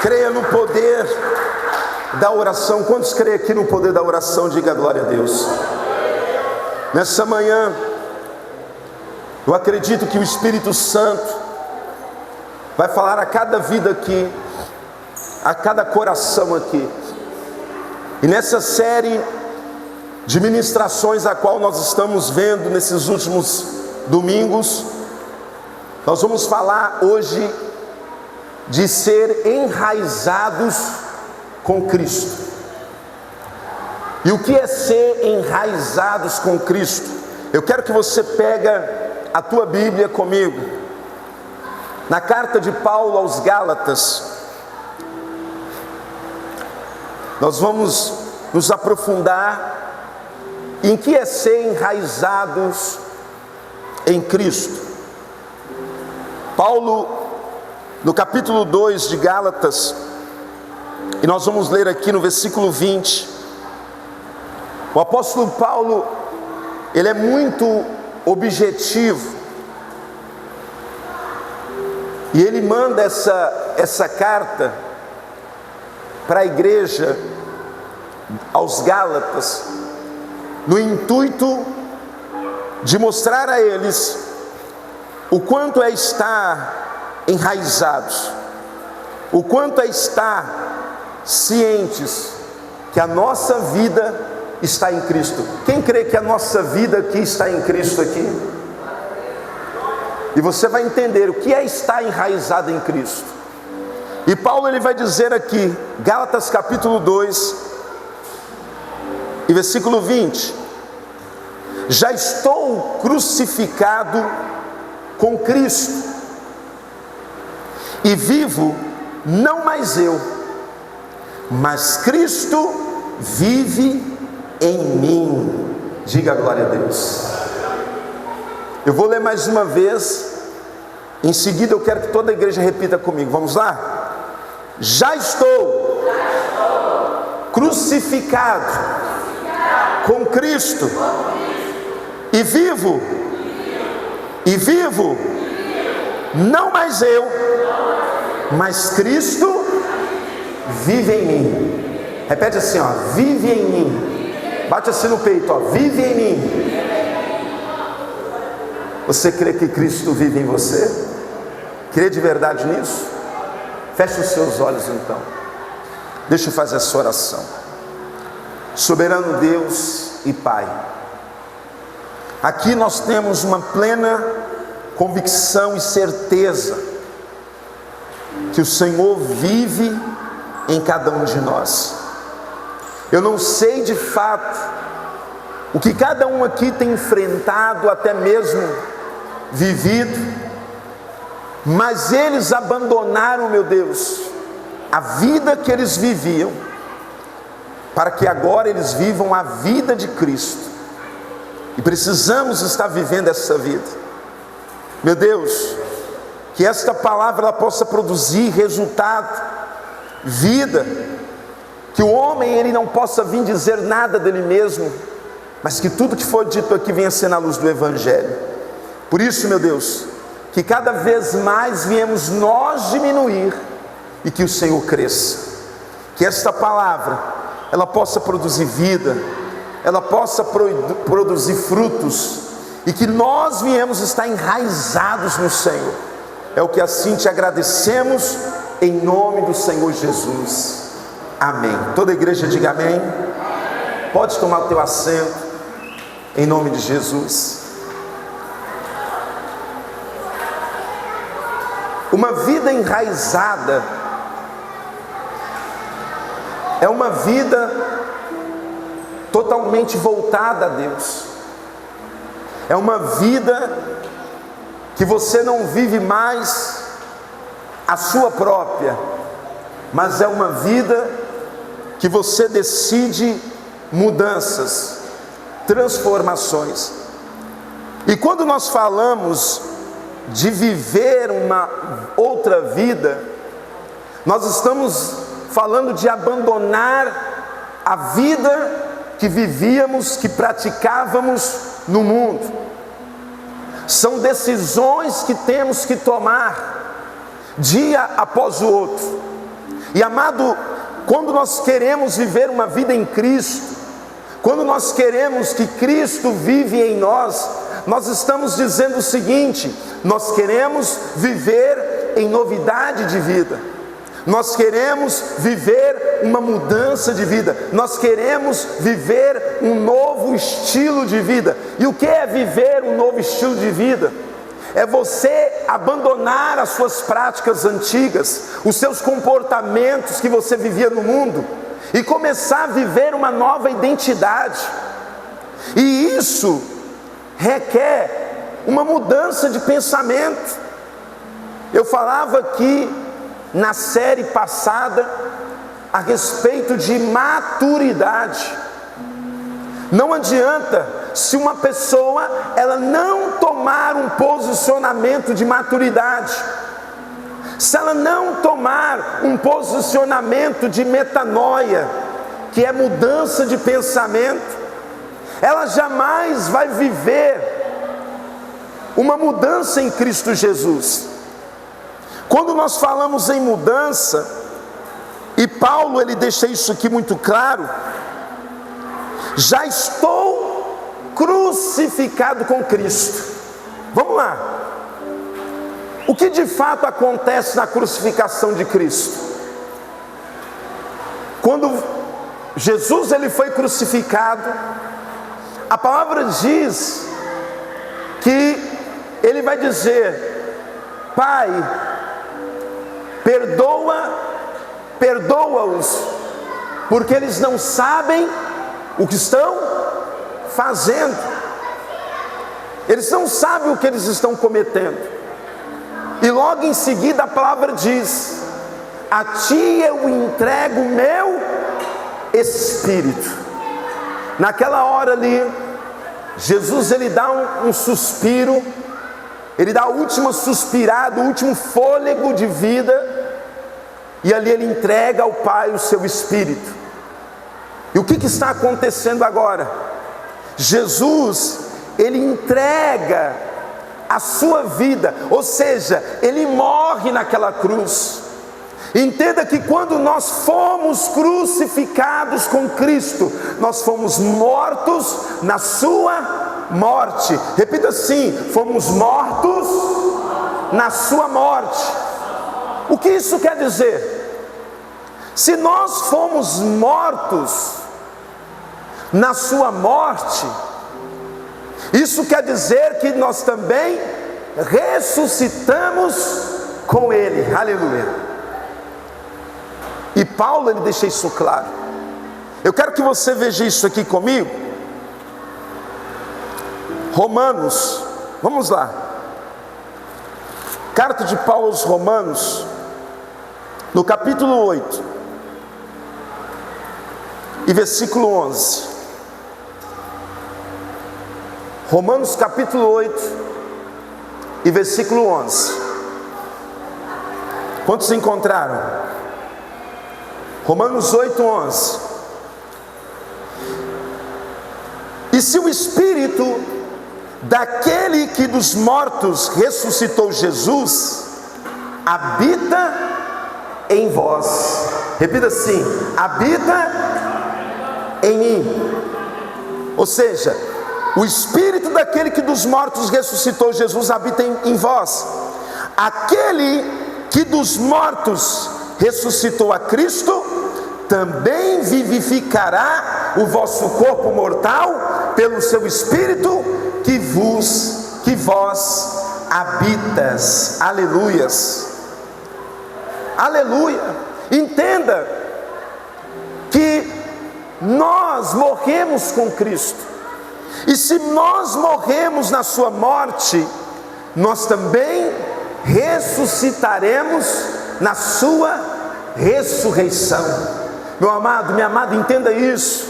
Creia no poder da oração. Quantos creem aqui no poder da oração? Diga glória a Deus. Nessa manhã, eu acredito que o Espírito Santo vai falar a cada vida aqui, a cada coração aqui. E nessa série de ministrações a qual nós estamos vendo nesses últimos domingos, nós vamos falar hoje de ser enraizados com Cristo. E o que é ser enraizados com Cristo? Eu quero que você pega a tua Bíblia comigo, na carta de Paulo aos Gálatas. Nós vamos nos aprofundar em que é ser enraizados em Cristo. Paulo, no capítulo 2 de Gálatas, e nós vamos ler aqui no versículo 20, o apóstolo Paulo, ele é muito objetivo, e ele manda essa carta para a igreja aos Gálatas, no intuito de mostrar a eles o quanto é estar enraizados, o quanto é estar cientes que a nossa vida está em Cristo. Quem crê que a nossa vida aqui está em Cristo aqui? E você vai entender o que é estar enraizado em Cristo. E Paulo ele vai dizer aqui, Gálatas capítulo 2 e versículo 20: já estou crucificado com Cristo, e vivo não mais eu, mas Cristo vive em mim. Diga glória a Deus. Eu vou ler mais uma vez, em seguida eu quero que toda a igreja repita comigo. Vamos lá? Já estou crucificado com Cristo, e vivo não mais eu, mas Cristo vive em mim. Repete assim, ó: vive em mim. Bate assim no peito, ó: vive em mim. Você crê que Cristo vive em você? Crê de verdade nisso? Feche os seus olhos então. Deixa eu fazer essa oração. Soberano Deus e Pai, aqui nós temos uma plena convicção e certeza que o Senhor vive em cada um de nós. Eu não sei de fato o que cada um aqui tem enfrentado, até mesmo vivido, mas eles abandonaram, meu Deus, a vida que eles viviam, para que agora eles vivam a vida de Cristo. E precisamos estar vivendo essa vida. Meu Deus, que esta palavra ela possa produzir resultado, vida, que o homem ele não possa vir dizer nada dele mesmo, mas que tudo que foi dito aqui venha ser na luz do Evangelho. Por isso, meu Deus, que cada vez mais viemos nós diminuir e que o Senhor cresça. Que esta palavra ela possa produzir vida, ela possa produzir frutos, e que nós viemos estar enraizados no Senhor. É o que assim te agradecemos, em nome do Senhor Jesus. Amém. Toda a igreja diga amém. Pode tomar o teu assento, em nome de Jesus. Uma vida enraizada é uma vida totalmente voltada a Deus. É uma vida que você não vive mais a sua própria, mas é uma vida que você decide mudanças, transformações. E quando nós falamos de viver uma outra vida, nós estamos falando de abandonar a vida que vivíamos, que praticávamos no mundo. São decisões que temos que tomar dia após o outro. E amado, quando nós queremos viver uma vida em Cristo, quando nós queremos que Cristo vive em nós, nós estamos dizendo o seguinte: nós queremos viver em novidade de vida, nós queremos viver uma mudança de vida, nós queremos viver um novo estilo de vida. E o que é viver um novo estilo de vida? É você abandonar as suas práticas antigas, os seus comportamentos que você vivia no mundo, e começar a viver uma nova identidade. E isso requer uma mudança de pensamento. Eu falava aqui na série passada a respeito de maturidade. Não adianta se uma pessoa ela não tomar um posicionamento de maturidade, se ela não tomar um posicionamento de metanoia, que é mudança de pensamento, ela jamais vai viver uma mudança em Cristo Jesus. Quando nós falamos em mudança, e Paulo ele deixa isso aqui muito claro: já estou crucificado com Cristo. Vamos lá. O que de fato acontece na crucificação de Cristo? Quando Jesus ele foi crucificado, a palavra diz que ele vai dizer: Pai, perdoa-os, porque eles não sabem o que estão fazendo, eles não sabem o que eles estão cometendo. E logo em seguida a palavra diz: a ti eu entrego o meu espírito. Naquela hora ali, Jesus ele dá um suspiro, ele dá a última suspirada, o último fôlego de vida, e ali ele entrega ao Pai o seu espírito. E o que está acontecendo agora? Jesus ele entrega a sua vida, ou seja, ele morre naquela cruz. Entenda que quando nós fomos crucificados com Cristo, nós fomos mortos na sua morte. Repita assim: fomos mortos na sua morte. O que isso quer dizer? Se nós fomos mortos na sua morte, isso quer dizer que nós também ressuscitamos com Ele. Aleluia. E Paulo ele deixa isso claro. Eu quero que você veja isso aqui comigo. Romanos, vamos lá. Carta de Paulo aos Romanos, no capítulo 8 e versículo 11. Romanos capítulo 8 e versículo 11. Quantos encontraram? Romanos 8, 11. E se o Espírito daquele que dos mortos ressuscitou Jesus habita em vós, repita assim: habita em mim. Ou seja, o Espírito daquele que dos mortos ressuscitou Jesus habita em vós. Aquele que dos mortos ressuscitou a Cristo também vivificará o vosso corpo mortal pelo seu Espírito que vós habitas. Aleluias. Aleluia. Entenda que nós morremos com Cristo, e se nós morremos na sua morte, nós também ressuscitaremos na sua ressurreição. Meu amado, minha amada, entenda isso.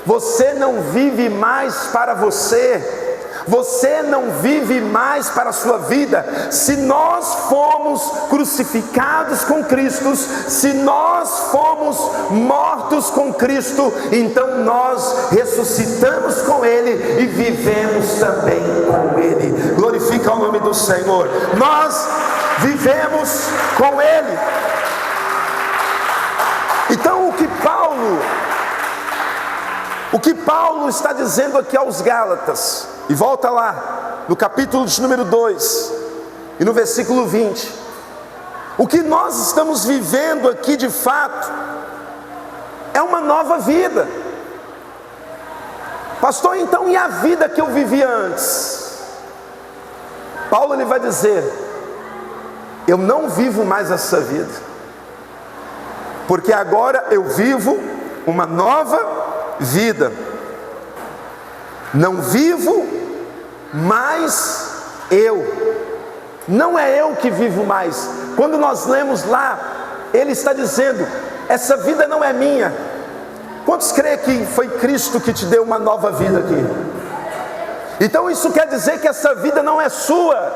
Você não vive mais para você, você não vive mais para a sua vida. Se nós fomos crucificados com Cristo, se nós fomos mortos com Cristo, então nós ressuscitamos com Ele e vivemos também com Ele. Glorifica o nome do Senhor. Nós vivemos com Ele. que Paulo está dizendo aqui aos Gálatas, e volta lá, no capítulo de número 2, e no versículo 20, o que nós estamos vivendo aqui de fato, é uma nova vida. Pastor, então e a vida que eu vivia antes? Paulo ele vai dizer, eu não vivo mais essa vida, porque agora eu vivo uma nova vida. Não vivo mais eu. Não é eu que vivo mais. Quando nós lemos lá, ele está dizendo, essa vida não é minha. Quantos creem que foi Cristo que te deu uma nova vida aqui? Então isso quer dizer que essa vida não é sua.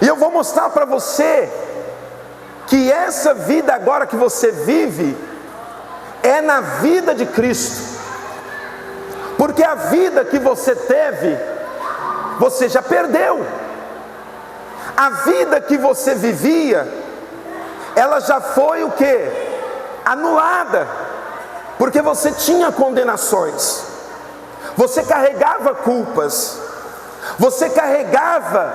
E eu vou mostrar para você que essa vida agora que você vive é na vida de Cristo. Porque a vida que você teve, você já perdeu. A vida que você vivia, ela já foi o quê? Anulada. Porque você tinha condenações, você carregava culpas, você carregava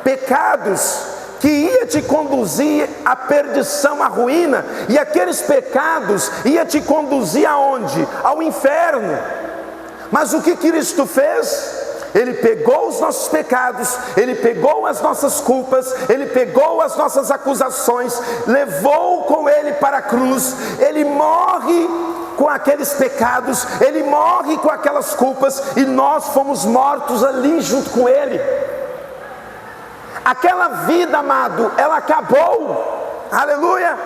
pecados que ia te conduzir à perdição, à ruína, e aqueles pecados ia te conduzir aonde? Ao inferno. Mas o que Cristo fez? Ele pegou os nossos pecados, Ele pegou as nossas culpas, Ele pegou as nossas acusações, levou com Ele para a cruz, Ele morre com aqueles pecados, Ele morre com aquelas culpas, e nós fomos mortos ali junto com Ele. Aquela vida, amado, ela acabou, aleluia,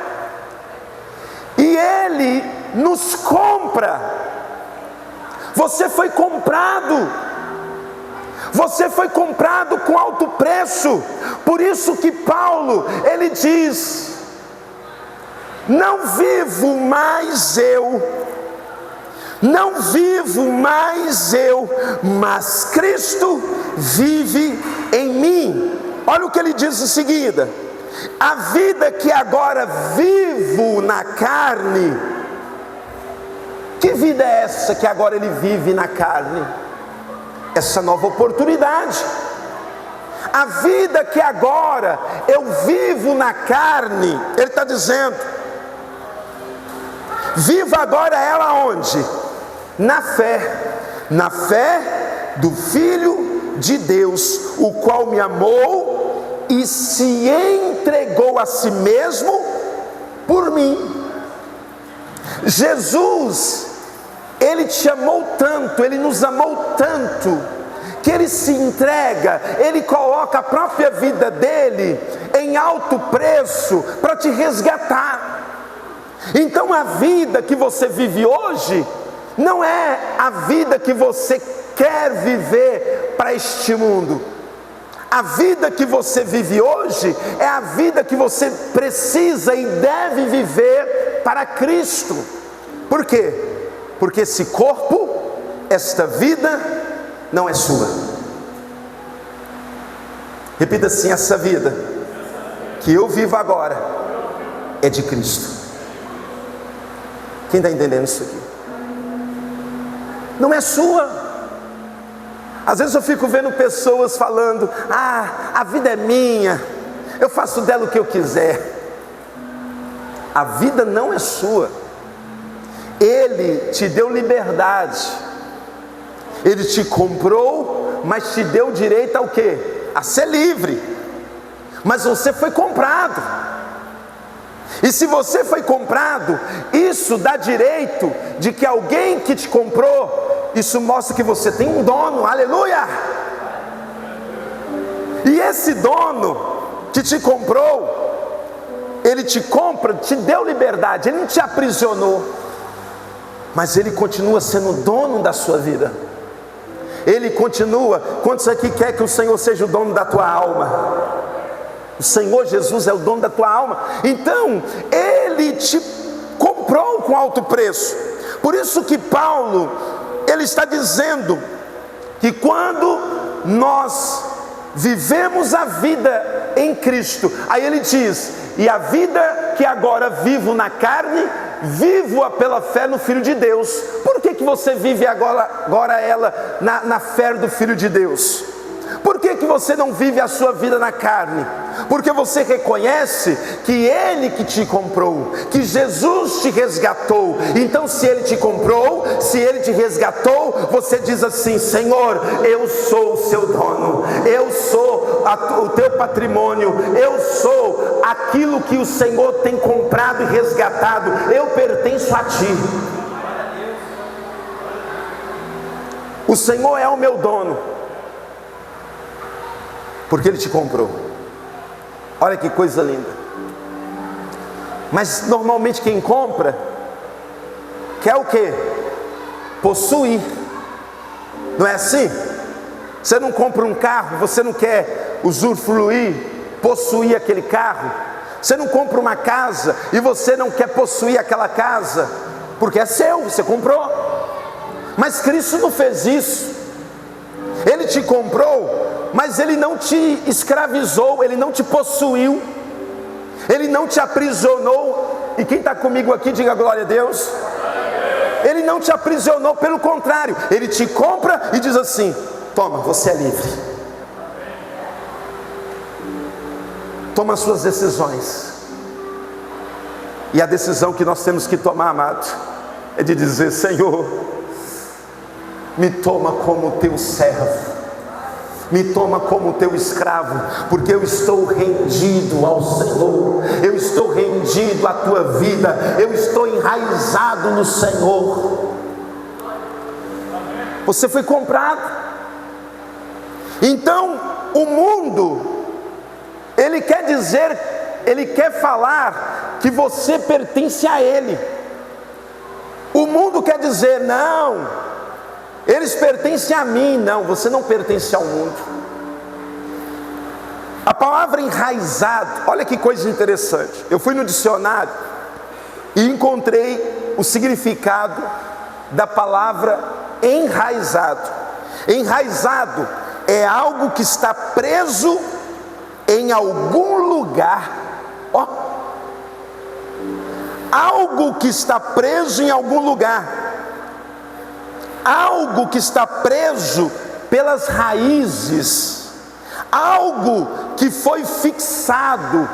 e Ele nos compra. Você foi comprado, você foi comprado com alto preço. Por isso que Paulo, ele diz, não vivo mais eu, não vivo mais eu, mas Cristo vive em mim. Olha o que ele diz em seguida, a vida que agora vivo na carne. Que vida é essa que agora ele vive na carne? Essa nova oportunidade. A vida que agora eu vivo na carne, ele está dizendo, viva agora ela onde? Na fé do Filho de Deus, o qual me amou e se entregou a si mesmo por mim. Jesus, Ele te amou tanto, Ele nos amou tanto, que Ele se entrega, Ele coloca a própria vida dEle em alto preço para te resgatar. Então a vida que você vive hoje, não é a vida que você quer viver para este mundo. A vida que você vive hoje, é a vida que você precisa e deve viver para Cristo. Por quê? Porque esse corpo, esta vida, não é sua. Repita assim, essa vida que eu vivo agora, é de Cristo. Quem está entendendo isso aqui? Não é sua. Às vezes eu fico vendo pessoas falando, a vida é minha, eu faço dela o que eu quiser. A vida não é sua. Ele te deu liberdade, Ele te comprou, mas te deu direito ao quê? A ser livre. Mas você foi comprado, e se você foi comprado, isso dá direito de que alguém que te comprou, isso mostra que você tem um dono, aleluia. E esse dono que te comprou, ele te compra, te deu liberdade, ele não te aprisionou, mas ele continua sendo dono da sua vida. Ele continua. Quantos aqui quer que o Senhor seja o dono da tua alma? O Senhor Jesus é o dono da tua alma. Então Ele te comprou com alto preço. Por isso que Paulo, ele está dizendo que quando nós vivemos a vida em Cristo, aí ele diz, e a vida que agora vivo na carne, vivo-a pela fé no Filho de Deus. Por que que você vive agora ela na fé do Filho de Deus? Por que você não vive a sua vida na carne? Porque você reconhece que Ele que te comprou, que Jesus te resgatou. Então se Ele te comprou, se Ele te resgatou, você diz assim: Senhor, eu sou o seu dono, eu sou o teu patrimônio, eu sou aquilo que o Senhor tem comprado e resgatado, eu pertenço a ti. O Senhor é o meu dono, porque Ele te comprou. Olha que coisa linda. Mas normalmente quem compra quer o quê? Possuir. Não é assim? Você não compra um carro, você não quer usufruir, possuir aquele carro. Você não compra uma casa e você não quer possuir aquela casa, porque é seu, você comprou. Mas Cristo não fez isso. Ele te comprou, mas Ele não te escravizou, Ele não te possuiu, Ele não te aprisionou. E quem está comigo aqui, diga glória a Deus. Ele não te aprisionou, pelo contrário, Ele te compra e diz assim: toma, você é livre. Toma as suas decisões. E a decisão que nós temos que tomar, amado, é de dizer: Senhor, me toma como teu servo, me toma como teu escravo, porque eu estou rendido ao Senhor, eu estou rendido à tua vida, eu estou enraizado no Senhor. Você foi comprado. Então o mundo, ele quer dizer, ele quer falar que você pertence a ele. O mundo quer dizer: não, eles pertencem a mim. Não, você não pertence ao mundo. A palavra enraizado, olha que coisa interessante. Eu fui no dicionário e encontrei o significado da palavra enraizado. Enraizado é algo que está preso em algum lugar. Ó, algo que está preso em algum lugar. Algo que está preso pelas raízes, algo que foi fixado,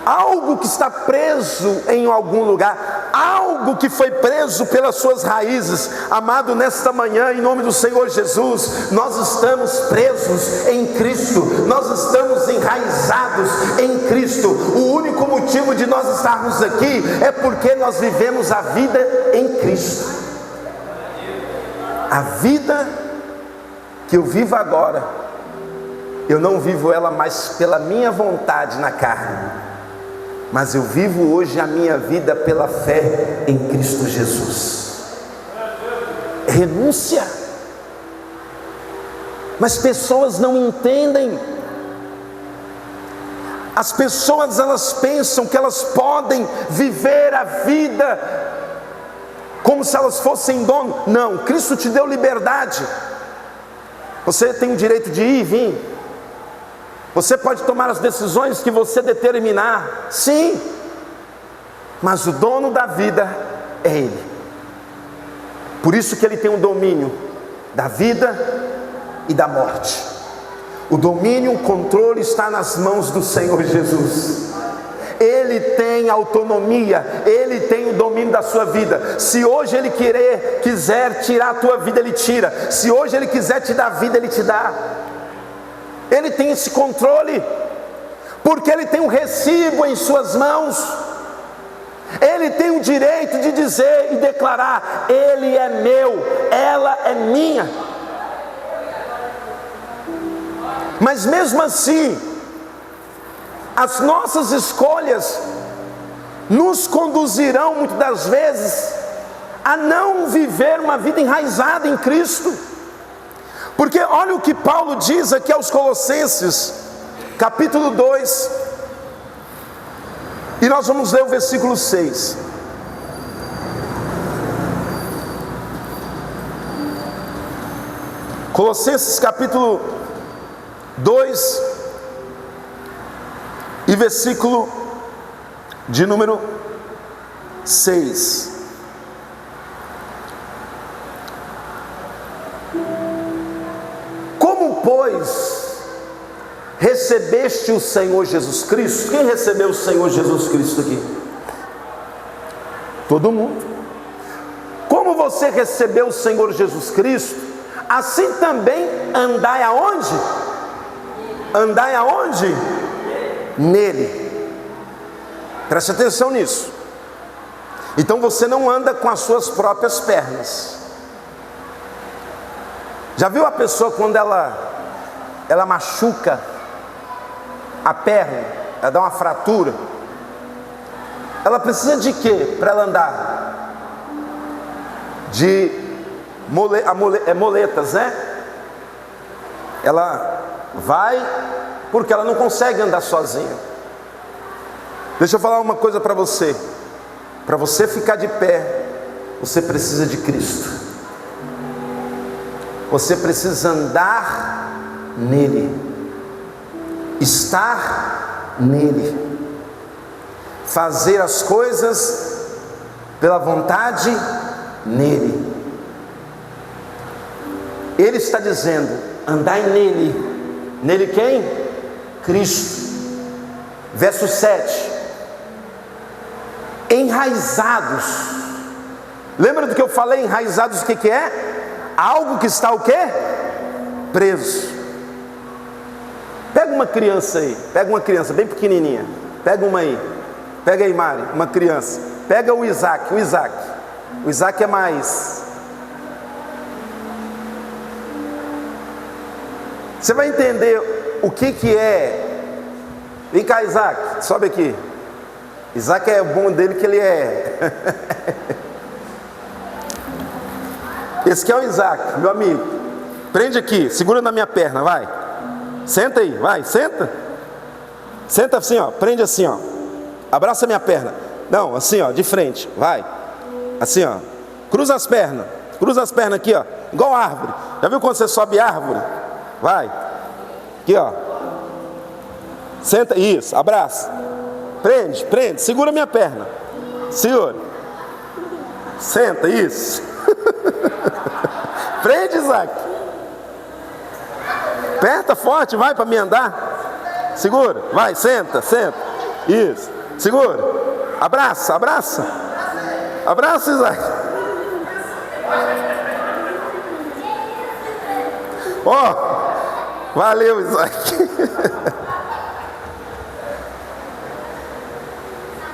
algo que está preso em algum lugar, algo que foi preso pelas suas raízes. Amado, nesta manhã, em nome do Senhor Jesus, nós estamos presos em Cristo, nós estamos enraizados em Cristo. O único motivo de nós estarmos aqui é porque nós vivemos a vida em Cristo. A vida que eu vivo agora, eu não vivo ela mais pela minha vontade na carne, mas eu vivo hoje a minha vida pela fé em Cristo Jesus. Renúncia. Mas pessoas não entendem. As pessoas, elas pensam que elas podem viver a vida como se elas fossem dono. Não, Cristo te deu liberdade. Você tem o direito de ir e vir. Você pode tomar as decisões que você determinar. Sim. Mas o dono da vida é Ele. Por isso que Ele tem o domínio da vida e da morte. O domínio, o controle está nas mãos do Senhor Jesus. Ele tem autonomia, Ele tem o domínio da sua vida. Se hoje Ele quiser tirar a tua vida, Ele tira. Se hoje Ele quiser te dar vida, Ele te dá. Ele tem esse controle, porque Ele tem um recibo em suas mãos. Ele tem o direito de dizer e declarar: Ele é meu, ela é minha. Mas mesmo assim, as nossas escolhas nos conduzirão muitas das vezes a não viver uma vida enraizada em Cristo. Porque olha o que Paulo diz aqui aos Colossenses, capítulo 2, e nós vamos ler o versículo 6. Colossenses capítulo 2 e versículo de número 6. recebeste o Senhor Jesus Cristo. Quem recebeu o Senhor Jesus Cristo aqui? Todo mundo. Como você recebeu o Senhor Jesus Cristo, assim também andai aonde? Andai aonde? Nele. Preste atenção nisso. Então você não anda com as suas próprias pernas. Já viu a pessoa quando ela machuca a perna, ela dá uma fratura? Ela precisa de quê para ela andar? De moletas, né? Ela vai porque ela não consegue andar sozinha. Deixa eu falar uma coisa para você. Para você ficar de pé, você precisa de Cristo. Você precisa andar nele, estar nele, fazer as coisas pela vontade nele. Ele está dizendo: andai nele. Nele quem? Cristo. Verso 7. Enraizados. Lembra do que eu falei? Enraizados, o que é? Algo que está o quê? Preso. Pega uma criança aí. Pega uma criança bem pequenininha. Pega uma aí. Pega aí, Mari, uma criança. Pega o Isaac. O Isaac é mais. Você vai entender o que é. Vem cá, Isaac, sobe aqui. Isaac é bom dele que ele é. Esse aqui é o Isaac, meu amigo. Prende aqui, segura na minha perna, vai. Senta aí, vai, senta. Senta assim, ó, prende assim, ó. Abraça minha perna. Não, assim, ó, de frente, vai. Assim, ó. Cruza as pernas aqui, ó. Igual árvore. Já viu quando você sobe árvore? Vai. Aqui, ó. Senta, isso, abraça. Prende, segura minha perna. Segura. Senta, isso. Prende, Isaac. Aperta forte, vai para me andar. Segura, vai, senta. Isso. Segura. Abraça. Abraça, Isaac. Ó, valeu, Isaac.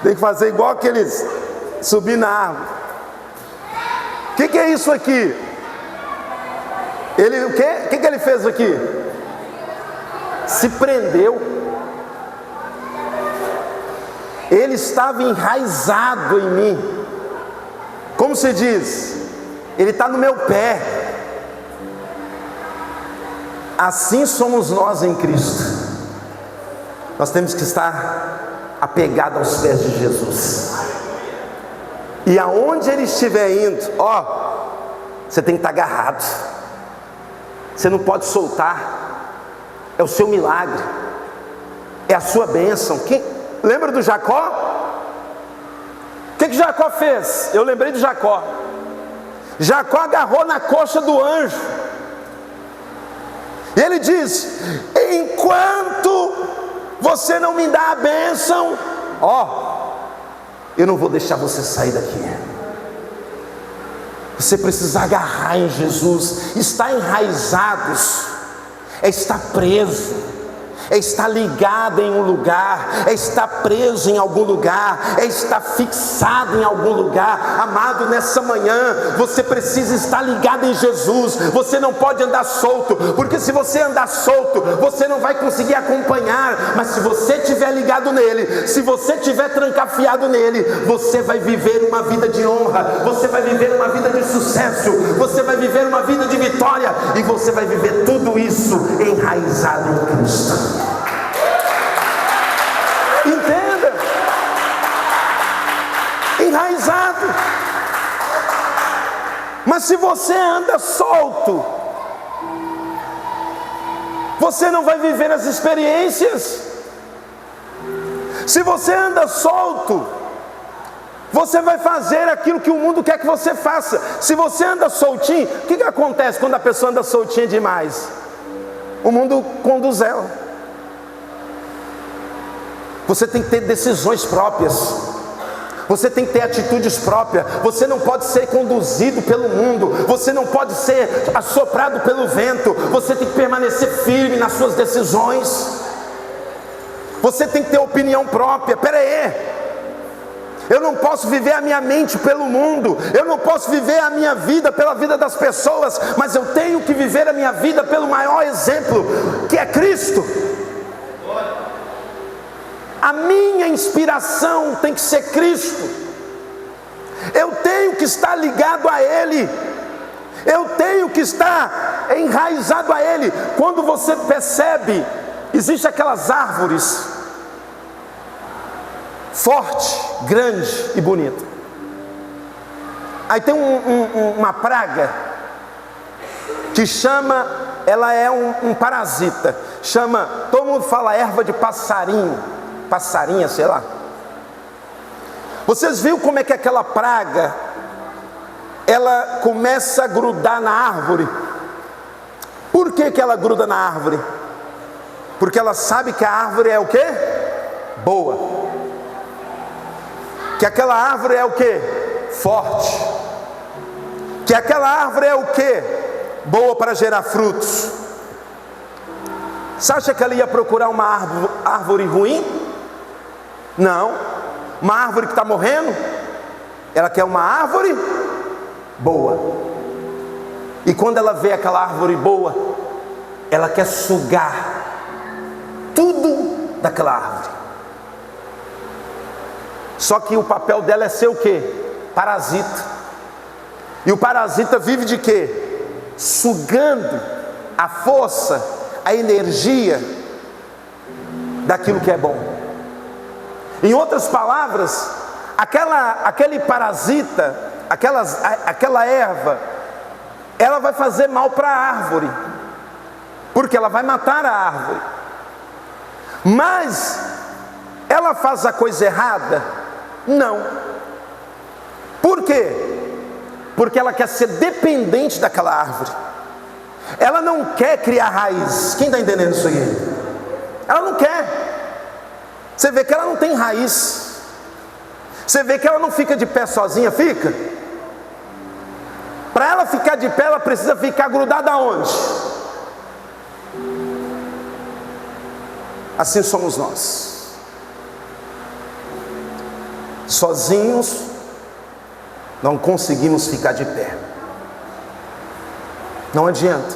Tem que fazer igual aqueles subir na árvore. O que é isso aqui? Ele, o que ele fez aqui? Se prendeu. Ele estava enraizado em mim. Como se diz? Ele está no meu pé. Assim somos nós em Cristo. Nós temos que estar apegado aos pés de Jesus. E aonde ele estiver indo, ó, você tem que estar agarrado. Você não pode soltar. É o seu milagre. É a sua bênção. Lembra do Jacó? O que Jacó fez? Eu lembrei de Jacó. Jacó agarrou na coxa do anjo. E ele diz: enquanto você não me dá a bênção, ó, eu não vou deixar você sair daqui. Você precisa agarrar em Jesus. Estar enraizados é estar preso, é estar ligado em um lugar, é estar preso em algum lugar, é estar fixado em algum lugar. Amado, nessa manhã você precisa estar ligado em Jesus. Você não pode andar solto, porque se você andar solto, você não vai conseguir acompanhar. Mas se você estiver ligado nele, se você estiver trancafiado nele, você vai viver uma vida de honra, você vai viver uma vida de sucesso, você vai viver uma vida de vitória, e você vai viver tudo isso enraizado em Cristo. Entenda, enraizado. Mas se você anda solto, você não vai viver as experiências. Se você anda solto, você vai fazer aquilo que o mundo quer que você faça. Se você anda soltinho, o que acontece quando a pessoa anda soltinha demais? O mundo conduz ela. Você tem que ter decisões próprias. Você tem que ter atitudes próprias. Você não pode ser conduzido pelo mundo. Você não pode ser assoprado pelo vento. Você tem que permanecer firme nas suas decisões. Você tem que ter opinião própria. Espera aí, eu não posso viver a minha mente pelo mundo. Eu não posso viver a minha vida pela vida das pessoas. Mas eu tenho que viver a minha vida pelo maior exemplo, que é Cristo. A minha inspiração tem que ser Cristo. Eu tenho que estar ligado a Ele. Eu tenho que estar enraizado a Ele. Quando você percebe, existem aquelas árvores forte, grande e bonita. Aí tem uma praga que chama, ela é um parasita. Chama, todo mundo fala erva de passarinha, sei lá. Vocês viram como é que aquela praga, ela começa a grudar na árvore? Por que ela gruda na árvore? Porque ela sabe que a árvore é o quê? Boa. Que aquela árvore é o quê? Forte. Que aquela árvore é o quê? Boa para gerar frutos. Você acha que ela ia procurar uma árvore ruim? Não. Uma árvore que está morrendo? Ela quer uma árvore boa. E quando ela vê aquela árvore boa, ela quer sugar tudo daquela árvore. Só que o papel dela é ser o quê? Parasita. E o parasita vive de quê? Sugando a força, a energia daquilo que é bom. Em outras palavras, aquele parasita, aquela erva, ela vai fazer mal para a árvore, porque ela vai matar a árvore. Mas ela faz a coisa errada? Não. Por quê? Porque ela quer ser dependente daquela árvore. Ela não quer criar raiz. Quem está entendendo isso aí? Ela não quer. Você vê que ela não tem raiz. Você vê que ela não fica de pé sozinha, fica? Para ela ficar de pé, ela precisa ficar grudada aonde? Assim somos nós. Sozinhos não conseguimos ficar de pé. Não adianta.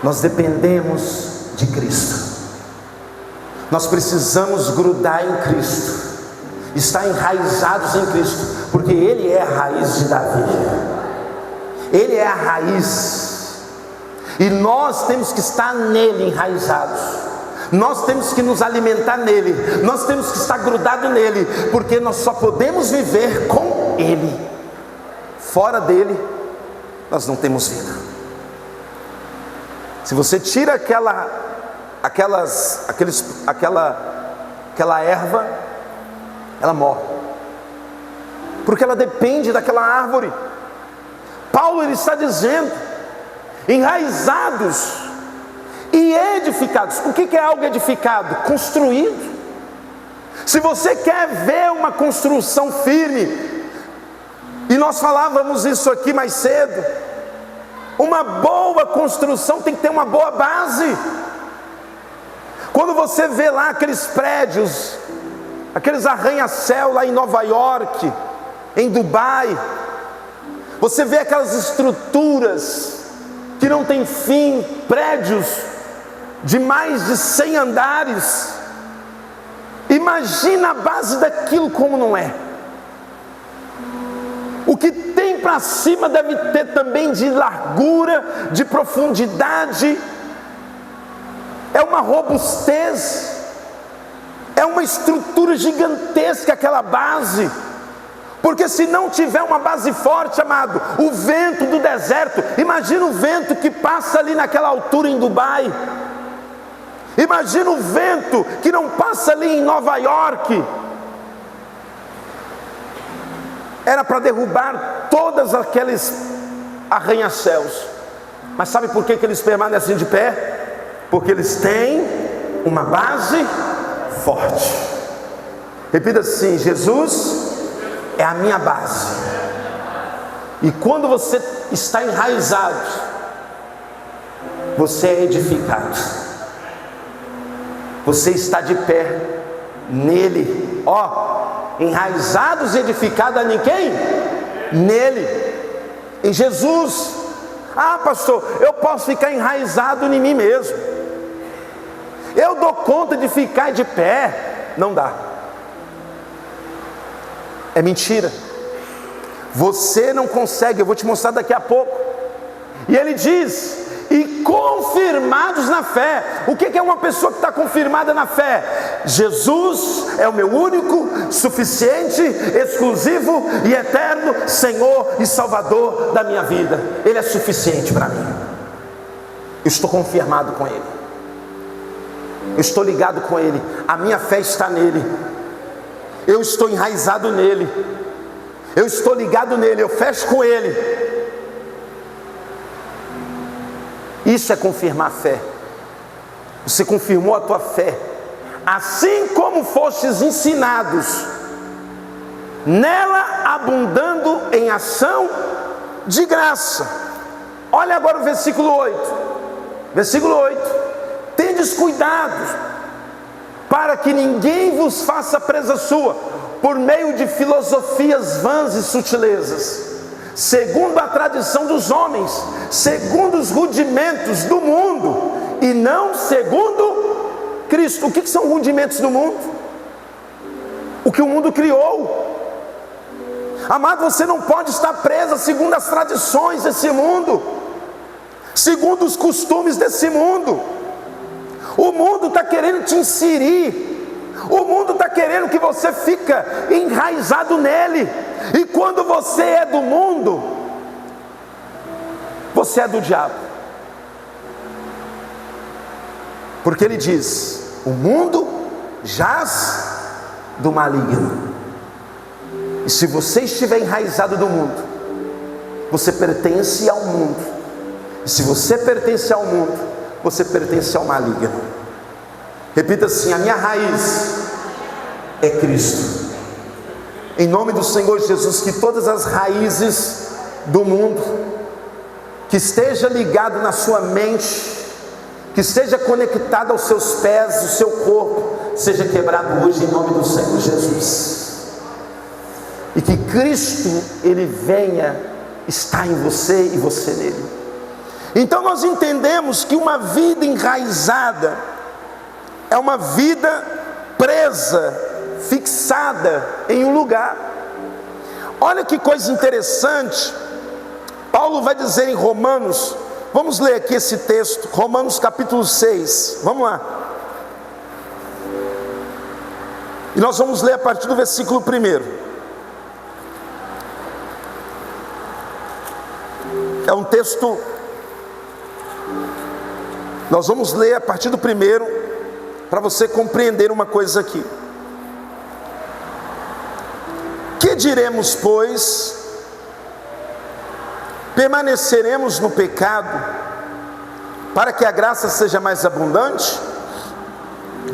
Nós dependemos de Cristo. Nós precisamos grudar em Cristo, estar enraizados em Cristo, porque Ele é a raiz de Davi. Ele é a raiz. E nós temos que estar nele enraizados. Nós temos que nos alimentar nele. Nós temos que estar grudado nele, porque nós só podemos viver com Ele. Fora dele, nós não temos vida. Se você tira aquela erva, ela morre, porque ela depende daquela árvore. Paulo ele está dizendo, enraizados e edificados. O que é algo edificado? Construído. Se você quer ver uma construção firme, e nós falávamos isso aqui mais cedo, uma boa construção tem que ter uma boa base. Quando você vê lá aqueles prédios, aqueles arranha-céu lá em Nova York, em Dubai, você vê aquelas estruturas que não tem fim, prédios de mais de 100 andares. Imagina a base daquilo como não é. O que tem para cima deve ter também de largura, de profundidade. É uma robustez, é uma estrutura gigantesca aquela base. Porque se não tiver uma base forte, amado, o vento do deserto, imagina o vento que passa ali naquela altura em Dubai. Imagina o vento que não passa ali em Nova York. Era para derrubar todos aqueles arranha-céus. Mas sabe por que eles permanecem de pé? Porque eles têm uma base forte. Repita assim: Jesus é a minha base. E quando você está enraizado, você é edificado. Você está de pé nele. Enraizados e edificados em quem? Nele, em Jesus. Pastor, eu posso ficar enraizado em mim mesmo. Eu dou conta de ficar de pé. Não dá. É mentira. Você não consegue, eu vou te mostrar daqui a pouco. E ele diz: e confirmados na fé. O que é uma pessoa que está confirmada na fé? Jesus é o meu único, suficiente, exclusivo e eterno Senhor e Salvador da minha vida. Ele é suficiente para mim. Eu estou confirmado com Ele. Eu estou ligado com Ele. A minha fé está nele. Eu estou enraizado nele. Eu estou ligado nele. Eu fecho com Ele. Isso é confirmar a fé. Você confirmou a tua fé. Assim como fostes ensinados, nela abundando em ação de graça. Olha agora o versículo 8. Versículo 8. Tendes cuidado, para que ninguém vos faça presa sua, por meio de filosofias vãs e sutilezas, segundo a tradição dos homens, segundo os rudimentos do mundo, e não segundo Cristo. O que são rudimentos do mundo? O que o mundo criou. Amado, você não pode estar preso segundo as tradições desse mundo, segundo os costumes desse mundo. O mundo está querendo te inserir, o mundo está querendo que você fica enraizado nele. E quando você é do mundo, você é do diabo. Porque ele diz: o mundo jaz do maligno. E se você estiver enraizado do mundo, você pertence ao mundo. E se você pertence ao mundo, você pertence ao maligno. Repita assim: a minha raiz é Cristo. Em nome do Senhor Jesus, que todas as raízes do mundo, que esteja ligado na sua mente, que esteja conectado aos seus pés, ao seu corpo, seja quebrado hoje em nome do Senhor Jesus. E que Cristo, Ele venha estar em você e você nele. Então nós entendemos que uma vida enraizada é uma vida presa, fixada em um lugar. Olha que coisa interessante. Paulo vai dizer em Romanos, vamos ler aqui esse texto, Romanos capítulo 6, vamos lá. E nós vamos ler a partir do versículo 1. É um texto, nós vamos ler a partir do 1, para você compreender uma coisa aqui. Que diremos, pois? Permaneceremos no pecado para que a graça seja mais abundante?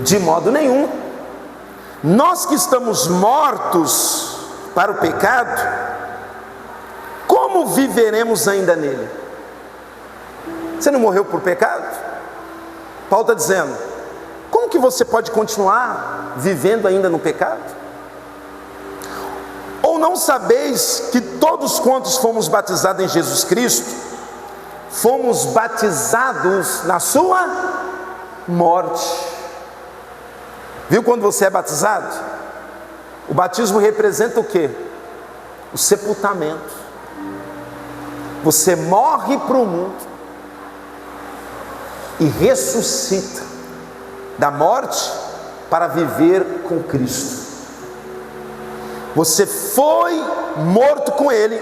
De modo nenhum. Nós que estamos mortos para o pecado, como viveremos ainda nele? Você não morreu por pecado? Paulo está dizendo: como que você pode continuar vivendo ainda no pecado? Ou não sabeis que todos quantos fomos batizados em Jesus Cristo, fomos batizados na sua morte? Viu quando você é batizado? O batismo representa o quê? O sepultamento. Você morre para o mundo e ressuscita da morte para viver com Cristo. Você foi morto com Ele,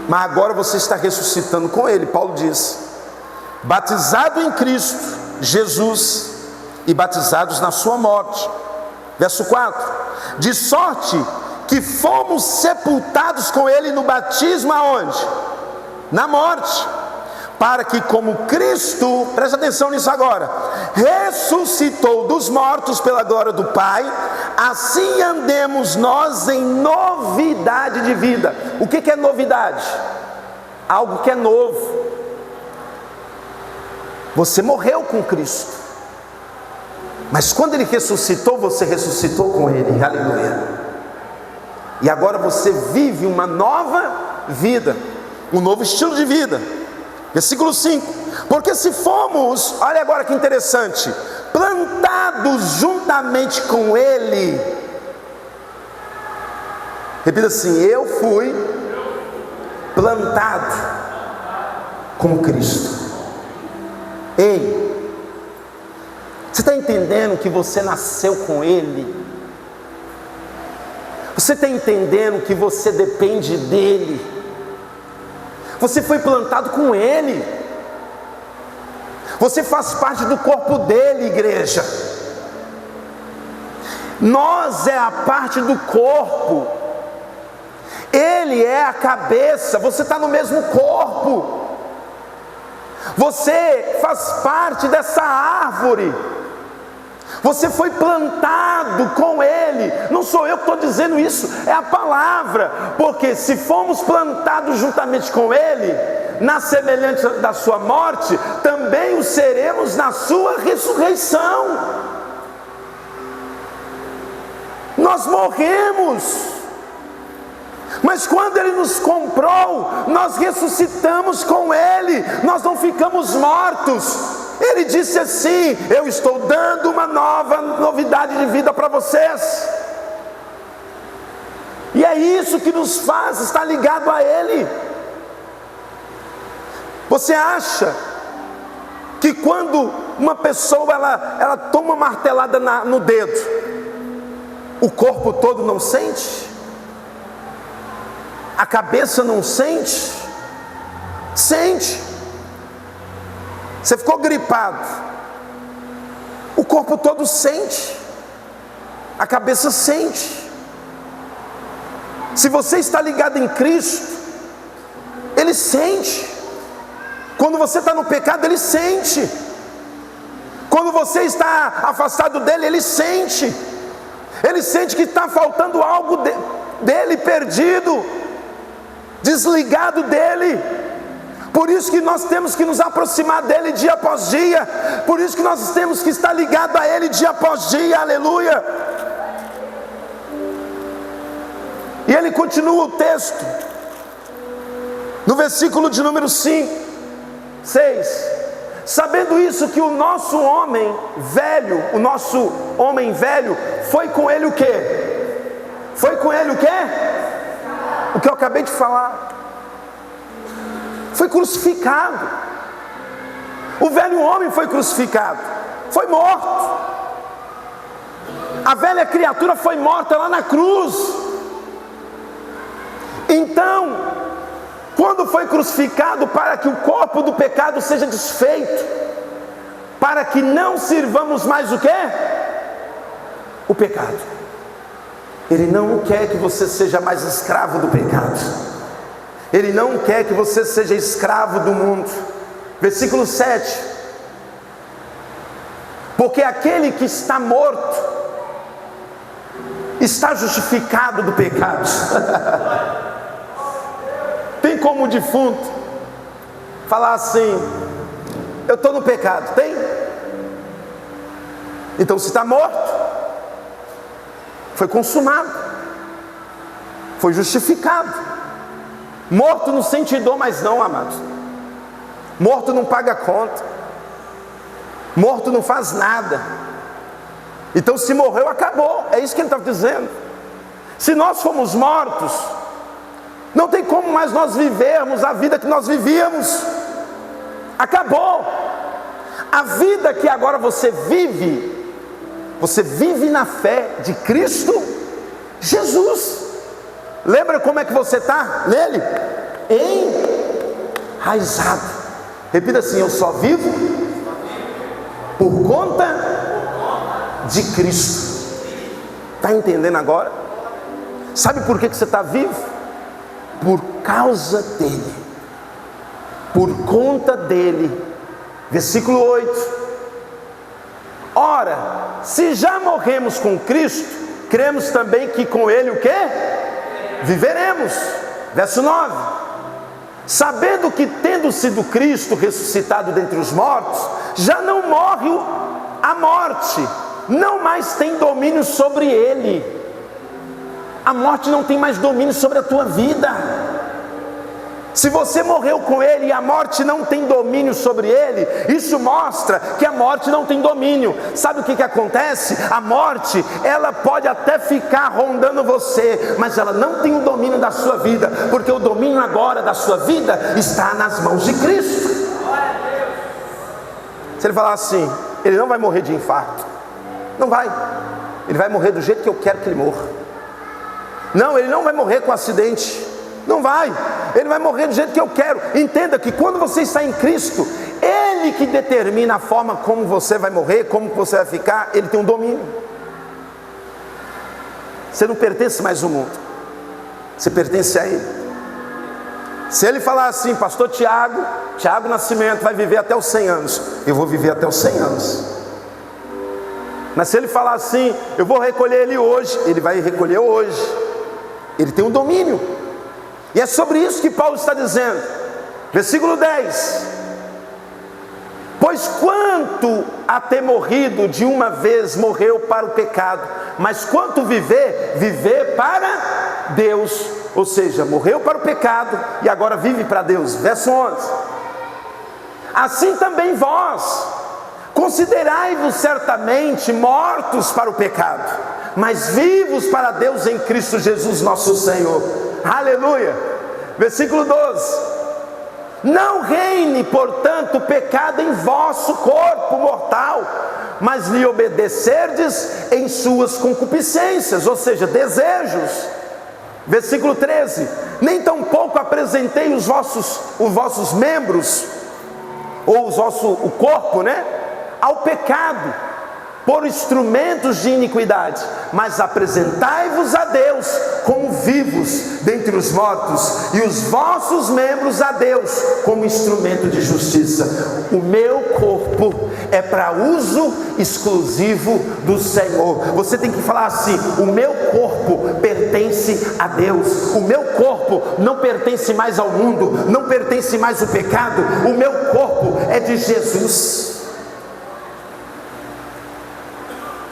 mas agora você está ressuscitando com Ele. Paulo diz: batizado em Cristo Jesus e batizados na sua morte. Verso 4: de sorte que fomos sepultados com Ele no batismo aonde? Na morte, para que como Cristo, presta atenção nisso agora, ressuscitou dos mortos pela glória do Pai, assim andemos nós em novidade de vida. O que é novidade? Algo que é novo. Você morreu com Cristo, mas quando Ele ressuscitou, você ressuscitou com Ele, aleluia. E agora você vive uma nova vida, um novo estilo de vida. Versículo 5: porque se fomos, olha agora que interessante, plantados juntamente com Ele, repita assim: eu fui plantado com Cristo. Ei, você está entendendo que você nasceu com Ele? Você está entendendo que você depende dEle? Você foi plantado com Ele. Você faz parte do corpo dEle, igreja. Nós é a parte do corpo. Ele é a cabeça. Você está no mesmo corpo. Você faz parte dessa árvore. Você foi plantado com Ele. Não sou eu que estou dizendo isso, é a palavra. Porque se fomos plantados juntamente com Ele, na semelhança da sua morte, também o seremos na sua ressurreição. Nós morremos, mas quando Ele nos comprou, nós ressuscitamos com Ele. Nós não ficamos mortos. Ele disse assim: eu estou dando uma novidade de vida para vocês. E é isso que nos faz estar ligado a Ele. Você acha que quando uma pessoa ela toma uma martelada no dedo, o corpo todo não sente? A cabeça não sente? Sente. Você ficou gripado, o corpo todo sente, a cabeça sente. Se você está ligado em Cristo, Ele sente. Quando você está no pecado, Ele sente. Quando você está afastado dEle, Ele sente. Ele sente que está faltando algo dEle, perdido, desligado dEle. Por isso que nós temos que nos aproximar dEle dia após dia. Por isso que nós temos que estar ligados a Ele dia após dia, aleluia. E ele continua o texto, no versículo de número 5, 6. Sabendo isso, que o nosso homem velho, foi com Ele o quê? Foi com Ele o quê? O que eu acabei de falar. Foi crucificado. O velho homem foi crucificado, foi morto. A velha criatura foi morta lá na cruz. Então, quando foi crucificado, para que o corpo do pecado seja desfeito, para que não sirvamos mais o quê? O pecado. Ele não quer que você seja mais escravo do pecado. Ele não quer que você seja escravo do mundo. Versículo 7. Porque aquele que está morto está justificado do pecado. Tem como o defunto falar assim: eu estou no pecado? Tem? Então, se está morto, foi consumado, foi justificado. Morto não sente dor mais não, amados. Morto não paga conta. Morto não faz nada. Então, se morreu, acabou. É isso que ele está dizendo. Se nós fomos mortos, não tem como mais nós vivermos a vida que nós vivíamos. Acabou. A vida que agora você vive na fé de Cristo Jesus. Lembra como é que você está nele? Enraizado. Repita assim: eu só vivo por conta de Cristo. Está entendendo agora? Sabe por que você está vivo? Por causa dele. por conta dele. Versículo 8. Ora, se já morremos com Cristo, cremos também que com ele o quê? Viveremos. Verso 9. Sabendo que tendo sido Cristo ressuscitado dentre os mortos, já não morre a morte, não mais tem domínio sobre ele. A morte não tem mais domínio sobre a tua vida. Se você morreu com ele e a morte não tem domínio sobre ele, isso mostra que a morte não tem domínio. Sabe o que acontece? A morte, ela pode até ficar rondando você, mas ela não tem o domínio da sua vida, porque o domínio agora da sua vida está nas mãos de Cristo. Se ele falar assim, ele não vai morrer de infarto, não vai. Ele vai morrer do jeito que eu quero que ele morra. Não, ele não vai morrer com acidente. Não vai, ele vai morrer do jeito que eu quero. Entenda que quando você está em Cristo, ele que determina a forma como você vai morrer, como você vai ficar. Ele tem um domínio. Você não pertence mais ao mundo, você pertence a ele. Se ele falar assim, pastor Tiago Nascimento vai viver até os 100 anos, eu vou viver até os 100 anos. Mas se ele falar assim, eu vou recolher ele hoje, ele vai recolher hoje. Ele tem um domínio. E é sobre isso que Paulo está dizendo, versículo 10: pois quanto a ter morrido de uma vez, morreu para o pecado, mas quanto viver, viver para Deus. Ou seja, morreu para o pecado e agora vive para Deus. Verso 11: assim também vós, considerai-vos certamente mortos para o pecado, mas vivos para Deus em Cristo Jesus nosso Senhor. Aleluia. Versículo 12: não reine, portanto, o pecado em vosso corpo mortal, mas lhe obedecerdes em suas concupiscências, ou seja, desejos. Versículo 13: nem tampouco apresentei os vossos membros, ou o corpo, ao pecado, por instrumentos de iniquidade, mas apresentai-vos a Deus como vivos dentre os mortos, e os vossos membros a Deus como instrumento de justiça. O meu corpo é para uso exclusivo do Senhor. Você tem que falar assim: o meu corpo pertence a Deus. O meu corpo não pertence mais ao mundo, não pertence mais ao pecado. O meu corpo é de Jesus.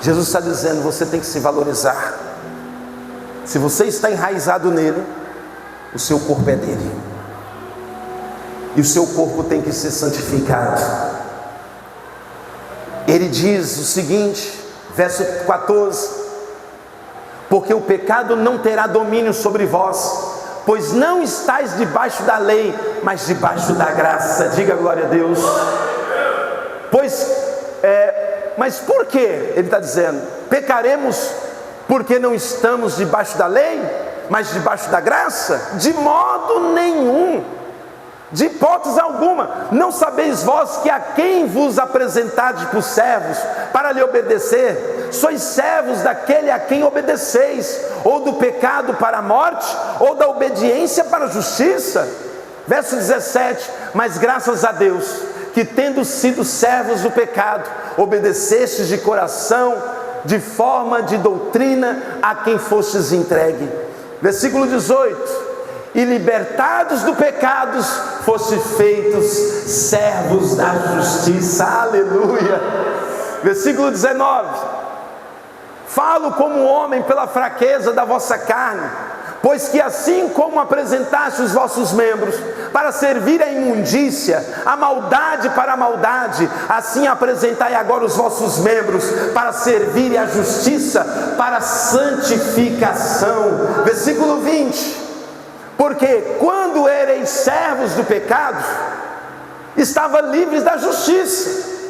Jesus está dizendo, você tem que se valorizar. Se você está enraizado nele, o seu corpo é dele, e o seu corpo tem que ser santificado. Ele diz o seguinte, verso 14: porque o pecado não terá domínio sobre vós, pois não estáis debaixo da lei, mas debaixo da graça. Diga glória a Deus. Mas por que ele está dizendo? Pecaremos porque não estamos debaixo da lei, mas debaixo da graça? De modo nenhum, de hipótese alguma. Não sabeis vós que a quem vos apresentardes por servos para lhe obedecer, sois servos daquele a quem obedeceis, ou do pecado para a morte, ou da obediência para a justiça? Verso 17: mas graças a Deus, que tendo sido servos do pecado, obedecestes de coração, de forma de doutrina, a quem fostes entregue. Versículo 18: e libertados do pecado, fostes feitos servos da justiça. Aleluia. Versículo 19: falo como homem pela fraqueza da vossa carne, pois que assim como apresentaste os vossos membros para servir a imundícia, a maldade para a maldade, assim apresentai agora os vossos membros para servir a justiça, para a santificação. Versículo 20: porque quando ereis servos do pecado, estava livres da justiça.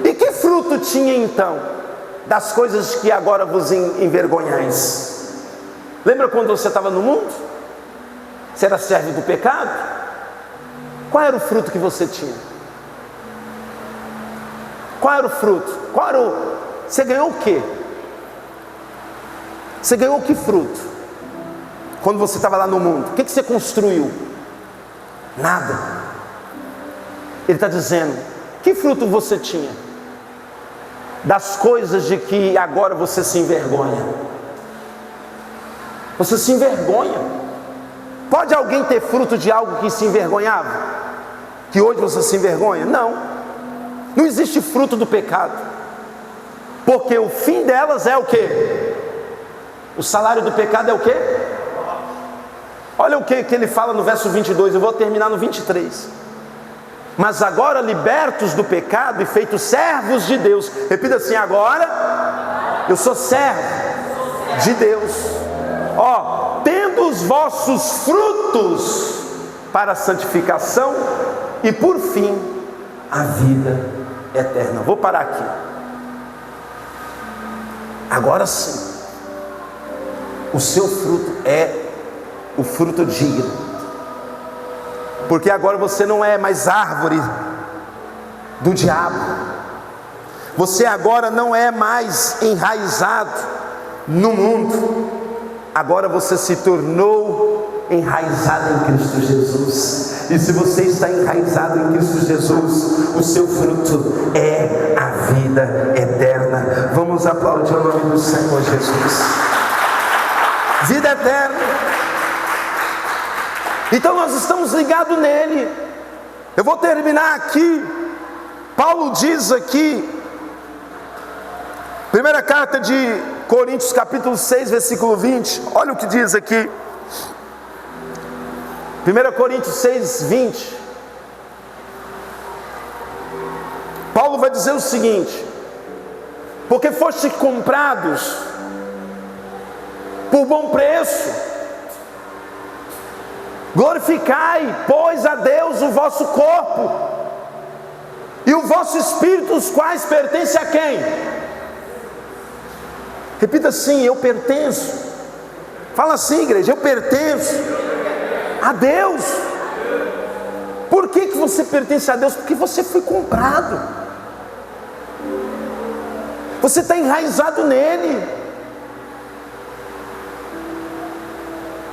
E que fruto tinha então das coisas que agora vos envergonhais? Lembra quando você estava no mundo? Você era servo do pecado? Qual era o fruto que você tinha? Qual era o fruto? Você ganhou o quê? Você ganhou que fruto? Quando você estava lá no mundo, o que você construiu? Nada. Ele está dizendo: que fruto você tinha das coisas de que agora você se envergonha? Você se envergonha. Pode alguém ter fruto de algo que se envergonhava, que hoje você se envergonha? Não. Não existe fruto do pecado, porque o fim delas é o quê? O salário do pecado é o quê? Olha o que ele fala no verso 22, eu vou terminar no 23. Mas agora, libertos do pecado e feitos servos de Deus. Repita assim: agora eu sou servo de Deus. Ó, tendo os vossos frutos para a santificação e por fim a vida eterna. Vou parar aqui. Agora sim, o seu fruto é o fruto digno, porque agora você não é mais árvore do diabo, você agora não é mais enraizado no mundo, agora você se tornou enraizado em Cristo Jesus. E se você está enraizado em Cristo Jesus, o seu fruto é a vida eterna. Vamos aplaudir o nome do Senhor Jesus. Vida eterna. Então nós estamos ligados nele. Eu vou terminar aqui. Paulo diz aqui, primeira carta de Coríntios capítulo 6 versículo 20, olha o que diz aqui. 1 Coríntios 6, 20. Paulo vai dizer o seguinte: porque foste comprados por bom preço, glorificai, pois, a Deus o vosso corpo e o vosso espírito, os quais pertencem a quem? Repita assim: eu pertenço. Fala assim, igreja: eu pertenço a Deus. Por que você pertence a Deus? Porque você foi comprado. Você está enraizado nele.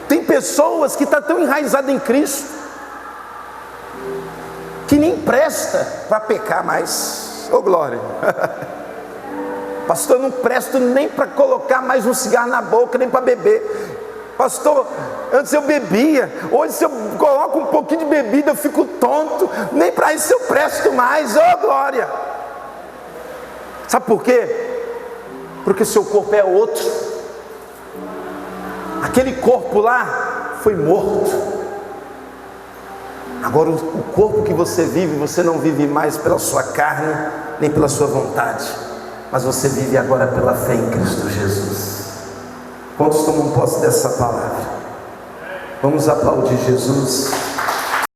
Tem pessoas que estão tão enraizadas em Cristo que nem presta para pecar mais. Ô glória! Pastor, eu não presto nem para colocar mais um cigarro na boca, nem para beber. Pastor, antes eu bebia, hoje se eu coloco um pouquinho de bebida eu fico tonto, nem para isso eu presto mais. Ô glória! Sabe por quê? Porque seu corpo é outro. Aquele corpo lá foi morto. Agora o corpo que você vive, você não vive mais pela sua carne, nem pela sua vontade, mas você vive agora pela fé em Cristo Jesus. Quantos tomam posse dessa palavra? Vamos aplaudir Jesus.